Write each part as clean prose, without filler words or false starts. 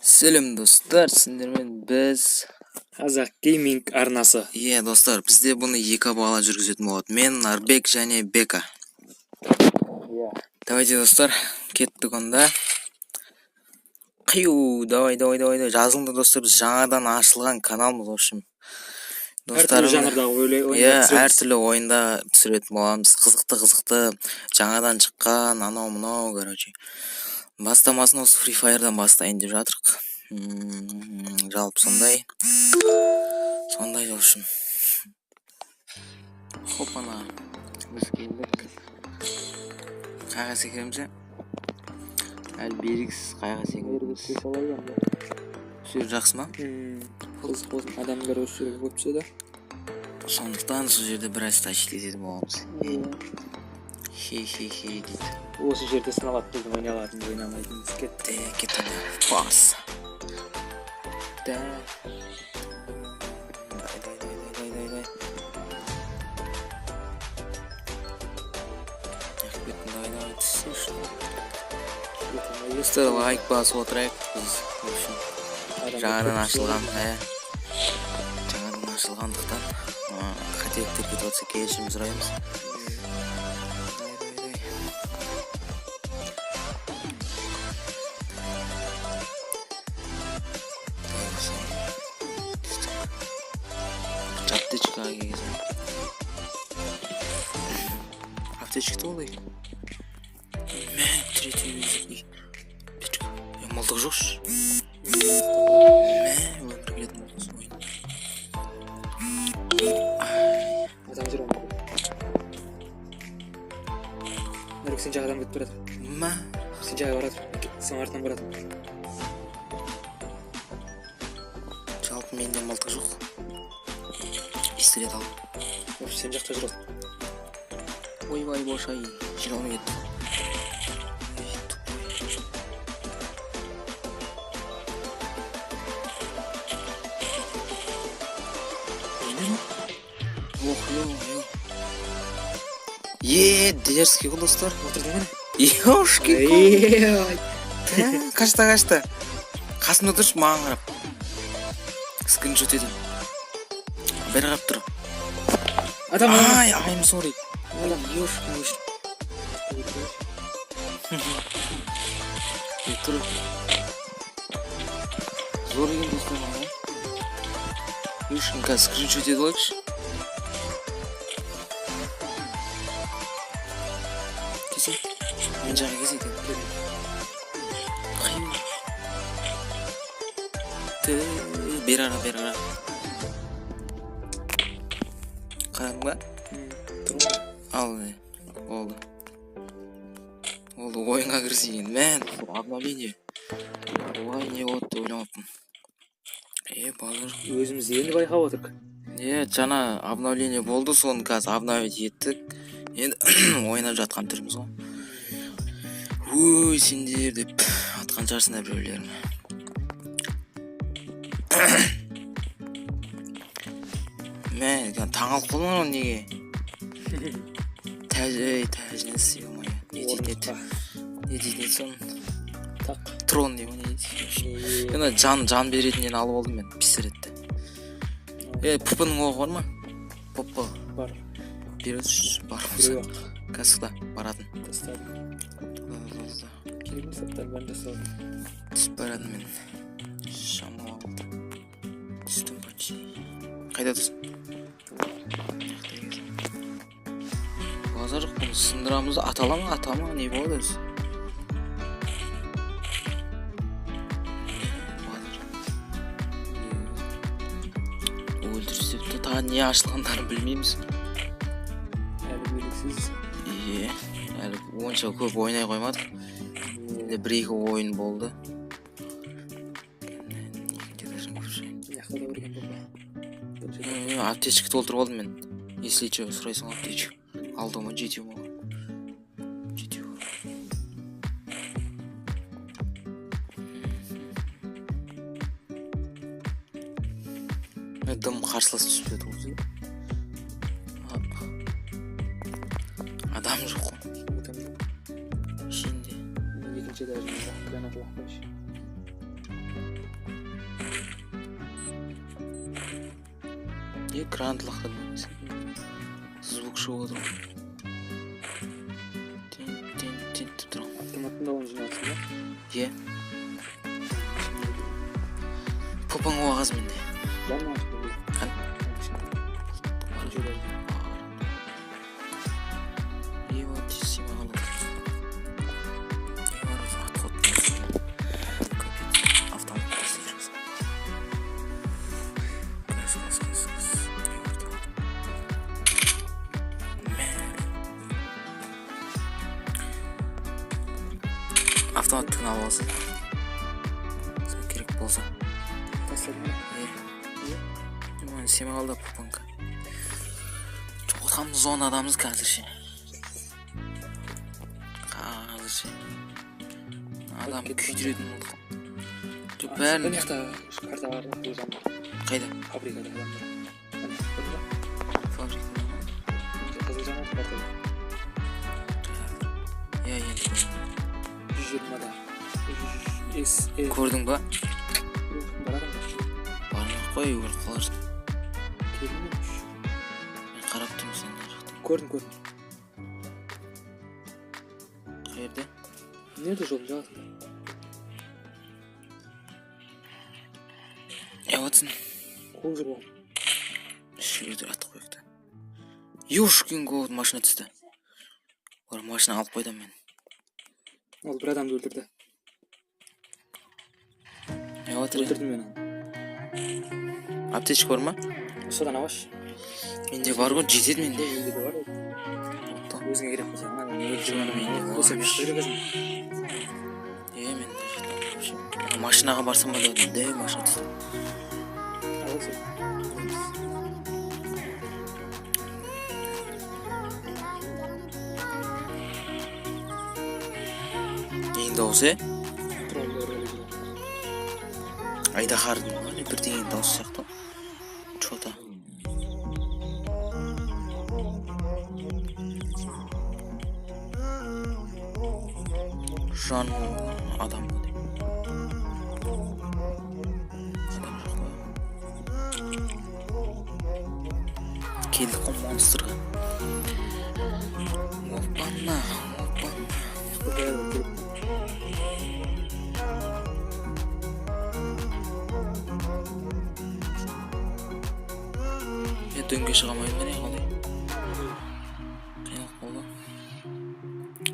Selam dostlar, sizlerмен biz Қазақ гейминг арнасы. достар, бізде бұны екі бала жүргізетін болады. Мен Нарбек және Бека. Давайте достар, кеттік онда. Қиу, давай. Жазылыңдар достар, біз жаңадан ашылған каналмыз, в общем. Әртүрлі жанрдағы ойындар әртүрлі ойында түсіретін боламыз. Қызықты, жаңадан шыққан, анау, короче. Бастамасын осы Free Fire'дан бастайын деп жатырық. Жалпы сондай в общем. Хопана. Біз келдік. Қайға секіреміз? Әлі беріксіз қайға секіреміз. Сөз жақсы ма? Қызық болсын, адамдар осы жерге көп түседі. Сондықтан сол жерде біраз тащит ететін боламыз. Хей дейді. Осы жерде сыналады біздің ойнай алатын, ойнамайтынымыз. Кетті. Пас. Дай. Дай, түсінші. Достар, лайк басып отырайық. Біз, в общем, жаңадан ашылғандықтан қателіктер кетіп отырса кешірім сұраймыз. Аптечкаға келгізім. Аптечкті олай. Мен третий везет. Аптечка. Мылтық жоқшы. Өмір келетін болсын ойын. Адам жүр оңғы. Нәрік сен жағадан бітіп барады. Сен жаға барады. Сен артынан барады. Жалпы менде мылтық жоқ. Пистолет ал. Сен жақта жүреді. Ойбай бошай, жиналып кетті. Дерзкий ғой достар. Отырдың ғана? Ешке қашта. Қасымда тұршы маған қарап. Скриншот едім. Бәрі қарап тұр. I'm sorry. Ешке. Тұр. Зор екен достар маған. Ешке қазір скриншот еді ойықшы. Мен жаға кез екен. Бер ара. Қарадың ба? Ал, болды. Ойынға кірсейін. Мен, обновление. Олай не болды ойламаппын. Балыр. Өзіміз енді байқап отырық. Жаңа обновление болды, соны қазір обновить еттік. Енді ойнап жатқан түріміз ғой. Сендер деп атқан жарсында біреулерім. Мен таңалып қолын ғой неге? Тәжінесі емай. Не дейтін сон? Трон дейм ғой не дейтін. Енді жан беретінен алып олдым мен пистолетті. Пупының оғы бар ма? Поппа. Бар. Береді бар болса. Кәсіқта баратын. Тастадым. Керемін саттар бәрін жасадым. Түсіп барады мен. Шамал алды. Түстім почти. Қайда тұрсын? Базар жоқ бұны сындырамыз. Атама не болады өзі? Өлтірсепті тағы не ашылғандарын білмейміз. Әлі белгісіз. Әлі онша көп ойнай қоймадық. Енді бір-екі ойын болды. Аптечка толтырып алдым мен. Если че, сұрайсың аптечка. Алдым ма, жетеу ма? Жетеу. Дым қарсылас түсіп еді осы. Адам жоқ қой. Ішінде. Екінші даже гранат лақпайшы. Экранды лақтырдым. Звук шығып отыр. Тин деп тұрам. Автоматтың дауын жиналсын ба? Е. Попаң уағыз менде. Бар ма? Қан? Вот сима қалады. Отход. Автомат істеп жүрсің. Автоматтың алып алсын. Саған керек болса. Тастадың ба? Сема қалды попаңка. Там зонадамыз қазірше. Адам күйдіретін болдық. Бәрін... Бұл жақта карта бар да, бұл жағында. Қайда? Фабрикада адамдар. Фабрикада. Қызыл жаңа карта бар. Енді 120-да. көрдің ба? Бар адамдар. Бармақ қой, өліп қаларсың. Келмеймін. Мен қарап тұрмын сендер жақтан. Көрдім. Қайерде? Нерде жолдың жағасында? Watson. Қол жүр ол. Шүйді атып қойықты. Ёшкин код машина түсті. Олар машина алып қойды мен. Ол бір адамды өлтірді. Өлтірдім мен оны. Аптечка бар ма? Содан алашы. Менде бар ғой, жетеді менде. Менде де бар. Өзіңе керек болса, ана өлтірген менде бар. болса мен жүргізім. Менде машинаға барсам ба деді, машина түсті. Аласың. Ең дауысы, Айдахардың бір деген дауысы сияқты. Чота. Жан адам. Келдік қой монстрға. Опанна. Мен дөңге шығамайым мен қалай. Қиналып болды.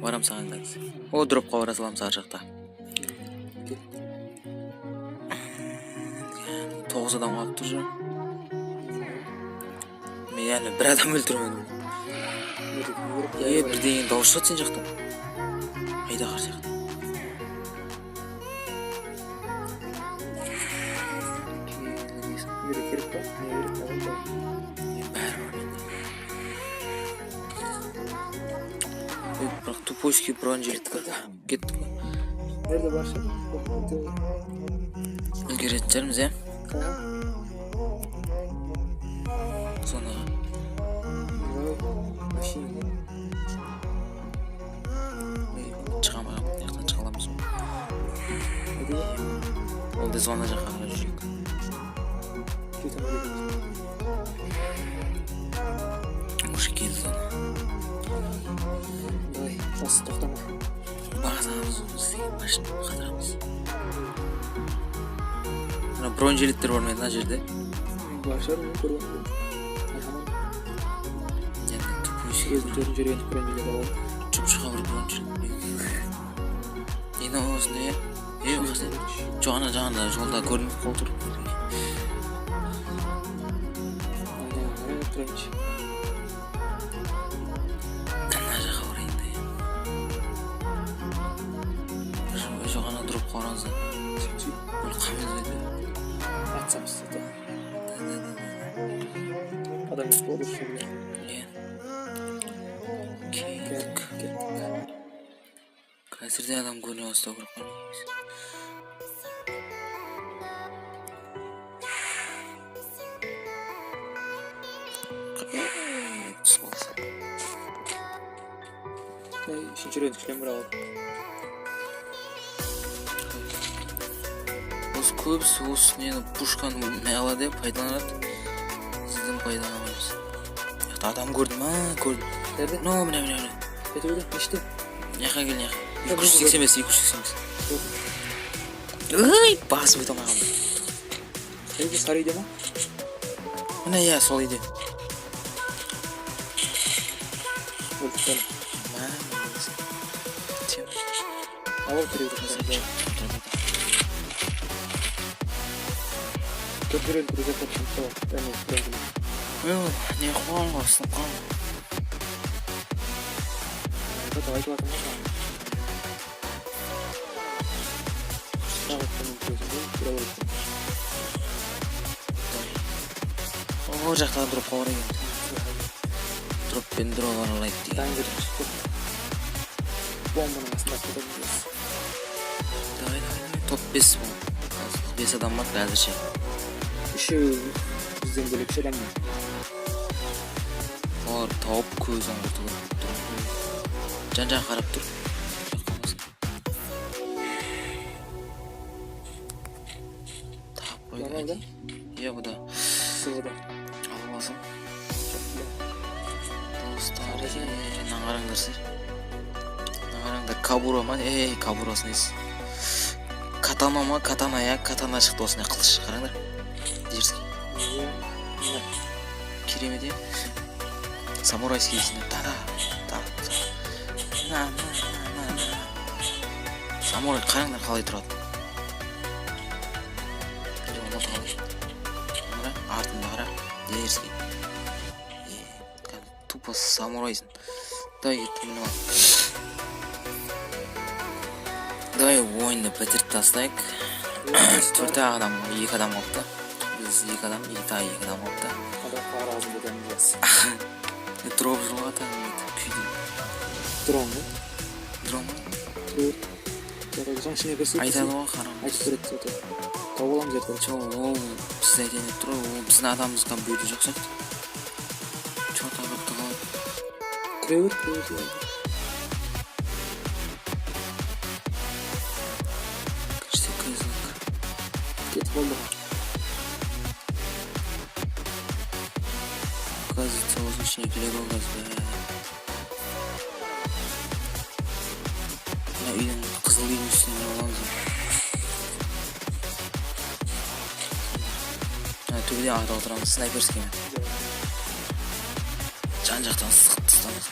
Барам саған қазір. О, дропқа бара саламыз ар жақта. 9 адам қалып тұр жүр. Мен яғни бір адам өлтірмедім. Бір деген дауыс шығады сен жақтан. Айдағар сияқты. Керек па? Бәрі бар менде. Бірақ тупойский бронжилетка кеттік қой. Nerede başladı? Үлгеретін шығармыз, иә? Сонаға. Машина. Шығамай қалып, яқтан шыға аламыз ғой. Ол да зона жаққа қарай жүрейік. Уже келді зона. Давай, бас тоқтама. Басамыз істеген машина қатырамыз. Бронжилеттер бар ма еді мына жерде? Бар шығар, мен көргенмін. Енді тупойский Өзімдерін жүрген бронжилет алады. жұмшыға бір бронжилет. Енді осында, иә? Қасен. Жағында жолда көрініп қол тұр. Ана жаққа барайын да. Жоғана дұрып қоразды. Бұл қамыз еді. Атсамыз да. Адам yok olur şimdi. Қазірде адам көне бастау керек қой. Şimdi şuraya düşelim bravo. Осы көбісі осы нені пушканы алады, пайдаланады. кім пайдаланамыз. Адам көрдім, көрдім. Nerede? No, міне. Öyle işte. Яқа кел, яқа. 285. Ой, басып өте алмай қалдым. Nerede? Sarı idi mi? Міне, иә, сол үйде. Öldük ben. Тем. Hava kırıyordu. Köprü öldürecek oturdum. Tamam. Ben öldürdüm. Не қуан ғой, ұстап қалдым. Zaten ayıp atım var. Sağ olsun. Biraz öldüm. О, жақта дұрып қалар екен. Дроппен дұрып аралайды деген. Дайындыр çıktı. Bombanın aslında atladabiliriz. Давай. Топ 5 бұл. 5 адам бар қазірше. Işığı bizden böyle bir şeyler mi? Олар тауып көзін құртылып тұр. Жан-жақ қарап тұр. Тауып қойды. Normalde Иә, бұда. sıvıda. Алып алсам. Çok güzel. Достар, мынаны қараңдаршы. Мына қараңдар, кабура ма? Кабурасын ес. Катана ма? Катана, иә, катана шықты осындай қылыш. Қараңдар. Дерзкий. Керемет, иә. Самурайский есінде. Самурай қараңдар қалай тұрады. Артында қара. Дерзкий. Тупо самурайсың. Давай кеттім міне бар. Давай ойынды бітіріп тастайық. 4 адам, 2 адам қалыпты. Біз 2 адам, 2 адам қалыпты. Adam para ağzı bedeneceğiz. Дроп жылға таңдайды. Күйді. Drone mu? Дрон ма? Dur. Jarayacağım şimdi bir sürü. Айтады ғой қарам. Айтып береді zaten. Тауып аламыз ертең. Ол біз айтайын деп тұр ғой, ол біздің адамымызға бүйді жақсайды. Чо тағыпты қалады. Kire ver. Кіште кызық. Ketip oldu. Оказывается, өзінің ішіне керек ол газды. Мына үйдің қызыл үйдің үстіне аламыз. Төбеден ағыда отырамыз, снайперский. Жан-жақтан сықып тастамыз.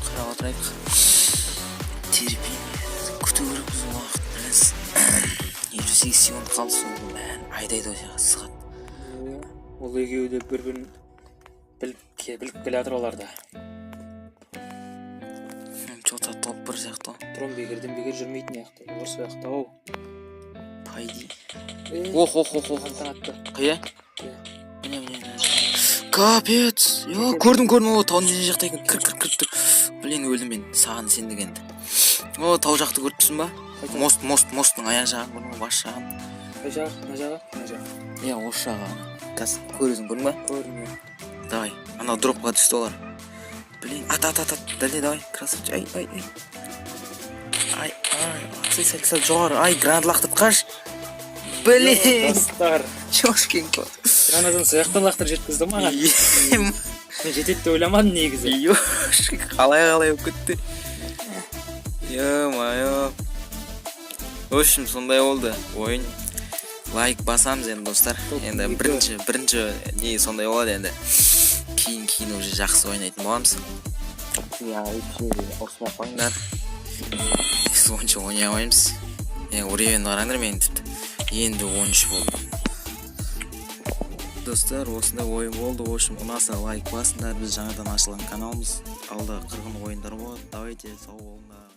Қарап отырайық. Терпение. Күту керекпіз уақыт біраз. 58 секунд қалды сол айдайды осыға сығат. Ол екеуі де бір-бірін біліп келе жатыр оларда. Чота топ бір сияқты. Дрон бекерден жүрмейтін яқты. Олар сол жақта ау. Пайди. Ох. Қия? Иә. Міне. Капец. Көрдім. О, тау не жақта екен. Кір тұр. Блин, өлдім мен. Саған сендігенді. О, тау жақты көріпсің ба? Мосттың аяқ жағын, бұның бас жағын. Қай жағы? Мына жағы? Иә, осы жағы. Қазір көресің, көрдің ба? Көрдім. Давай, ана дропқа түсті олар. Блин, ат. Дәлде, давай, красавчик. Ай, сәл жоғары. Ай, гранат лақтыртқаш. Блин. Достар. Чошкин кот. Гранатын сояқтан лақтыр жеткізді маған. Мен жетеді деп ойламадым негізі. Ёшки, қалай өп кетті. Ё-моё. В общем, сондай болды ойын. Лайк басамыз енді достар. Енді бірінші не сондай болады енді. Кейін уже жақсы ойнайтын боламыз. Осылай қойыңдар. Сонша ойнай алмаймыз. Уревен қараңдар мен тіпті. Енді 13 болды. Достар, осындай ойын болды. В общем, ұнаса лайк басыңдар. Біз жаңадан ашылған каналымыз. Алда қырғын ойындар болады. Давайте, сау болыңдар.